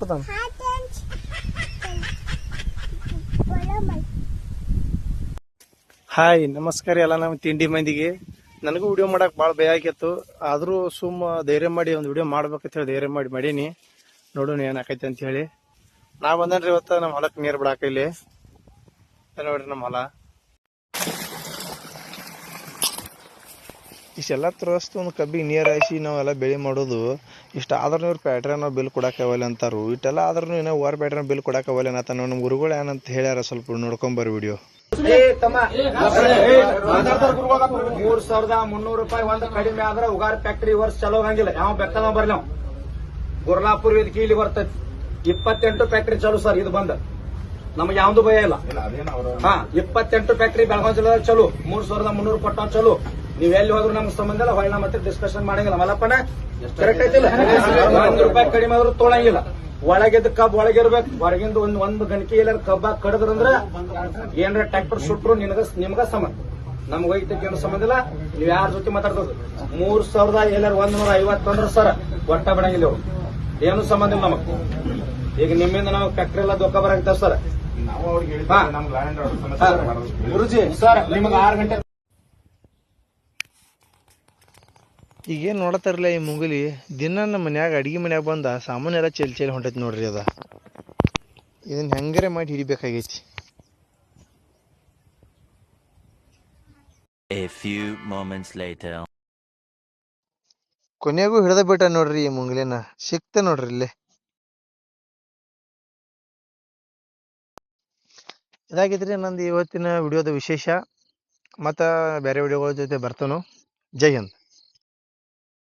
ಕೊಡ್ತಾನ. ಹಾಯ್ ನಮಸ್ಕಾರ ಎಲ್ಲ ನಮ್ಮ ತಿಂಡಿ ಮಂದಿಗೆ. ನನಗೂ ವಿಡಿಯೋ ಮಾಡಕ್ ಭಾಳ ಭಯ ಆಗಿತ್ತು, ಆದರೂ ಸುಮ್ಮ ಧೈರ್ಯ ಮಾಡಿ ಒಂದು ವಿಡಿಯೋ ಮಾಡ್ಬೇಕಂತ ಹೇಳಿ ಧೈರ್ಯ ಮಾಡೀನಿ. ನೋಡೋಣ ಏನಾಕೈತೆ ಅಂತ ಹೇಳಿ. ನಾ ಬಂದನ್ರಿ ಇವತ್ತು ನಮ್ಮ ಹೊಲಕ್ಕೆ ನೀರು ಬಿಡಾಕ. ಇಲ್ಲಿ ನೋಡ್ರಿ ನಮ್ಮ ಹೊಲ ಇಷ್ಟೆಲ್ಲ ತ್ರಸ್ತು ಒಂದು ಕಬ್ಬಿಗೆ ನೀರು ಹಾಯಿಸಿ ನಾವೆಲ್ಲ ಬೆಳೆ ಮಾಡೋದು. ಇಷ್ಟ ಆದ್ರೂ ಇವ್ರು ಪ್ಯಾಟ್ರನ್ ಬಿಲ್ ಕೊಡಾಕವಲ್ಲ ಅಂತಾರು. ಇಷ್ಟೆಲ್ಲ ಆದ್ರೂ ಇನ್ನೂ ಓವರ್ ಪ್ಯಾಟ್ರನ್ ಬಿಲ್ ಕೊಡಾಕವಲ್ಲ ಅನ್ನತ್ತ. ನಮ್ಮ ಗುರುಗಳು ಏನಂತ ಹೇಳ್ಯಾರ, ಸ್ವಲ್ಪ ನೋಡ್ಕೊಂಬರ್ರಿ ವಿಡಿಯೋ. 3,300 ರೂಪಾಯಿ ಒಂದು ಕಡಿಮೆ ಆದ್ರೆ ಉಗಾರ್ ಫ್ಯಾಕ್ಟರಿ ವರ್ಷ ಚಲೋ ಆಗಂಗಿಲ್ಲ. ಯಾವ ಬೆಕ್ಕದ ಬರ್ಲಿ ನಾವು ಗುರ್ಲಾಪುರ್ ವೇದಿಕೆ ಇಲ್ಲಿ ಬರ್ತೈತಿ. 28 ಫ್ಯಾಕ್ಟರಿ ಚಲೋ ಸರ್. ಇದು ಬಂದ ನಮ್ಗೆ ಯಾವ್ದು ಭಯ ಇಲ್ಲ. 28 ಫ್ಯಾಕ್ಟರಿ ಬೆಳಗಾವಿ ಜಿಲ್ಲೆದಾಗ ಚಲೋ. 3,300 ಕೊಟ್ಟ ಚಲೋ. ನೀವ್ ಎಲ್ಲಿ ಹೋದ್ರು ನಮ್ಗೆ ಸಂಬಂಧ ಇಲ್ಲ. ಹೊಳ್ಳಿ ಮತ್ತೆ ಡಿಸ್ಕಷನ್ ಮಾಡಂಗಿಲ್ಲ. ಮಲ್ಲಪ್ಪನ ಕರೆಕ್ಟ್ ಐತಿಲ್ಲ. 1 ರೂಪಾಯಿ ಕಡಿಮೆ ಆದ್ರೂ ತೊಳಂಗಿಲ್ಲ. ಒಳಗಿದ್ದ ಕಬ್ಬ್ ಒಳಗಿರ್ಬೇಕು. ಹೊರಗಿಂದ ಒಂದು ಗಣಕಿ ಎಲ್ಲಾರ ಕಬ್ಬ ಕಡದ್ರಂದ್ರ ಏನ್ರ ಟ್ರ್ಯಾಕ್ಟರ್ ಸುಟ್ರು ನಿಮ್ಗ ಸಂಬಂಧ. ನಮ್ಗೆ ವೈದ್ಯಕ್ಕೆ ಏನು ಸಂಬಂಧ ಇಲ್ಲ. ನೀವ್ ಯಾರ ಜೊತೆ ಮಾತಾಡ್ತದ 3,000 ಎಲ್ಲಾರ 150 ಅಂದ್ರೆ ಸರ್ ಒಟ್ಟ ಬಿಡಂಗಿಲ್ಲ. ಏನು ಸಂಬಂಧ ಇಲ್ಲ ನಮಗ್. ಈಗ ನಿಮ್ಮಿಂದ ನಾವು ಫ್ಯಾಕ್ಟ್ರಿ ಎಲ್ಲ ದೊಕ್ಕ ಬರಾಗ್ತಾವ ಸರ್. ಗುರುಜಿ ಸರ್ ನಿಮ್ಗೆ 6 ಗಂಟೆ ಈಗೇನು ನೋಡತ್ತಾರಲ್ಲ ಈ ಮುಂಗುಲಿ ದಿನ ನಮ್ಮ ಮನ್ಯಾಗ ಅಡಿಗೆ ಮನ್ಯಾಗ ಬಂದ ಸಾಮಾನು ಎಲ್ಲ ಚೆಲ್ ಹೊಂಟೈತಿ ನೋಡ್ರಿ. ಅದ ಇದನ್ನ ಹೆಂಗಾರೆ ಮಾಡಿ ಹಿಡಿಬೇಕಾಗೈತಿ. A few moments later. ಕೊನೆಗೂ ಹಿಡ್ದ ಬಿಟ್ಟ ನೋಡ್ರಿ ಈ ಮುಂಗುಲಿನ. ಸಿಕ್ತ ನೋಡ್ರಿ ಇಲ್ಲೇ. ಇದಾಗಿದ್ರಿ ನಂದು ಇವತ್ತಿನ ವಿಡಿಯೋದ ವಿಶೇಷ. ಮತ್ತ ಬೇರೆ ವಿಡಿಯೋಗಳ ಜೊತೆ ಬರ್ತಾನು. ಜೈ ಹಿಂದ್.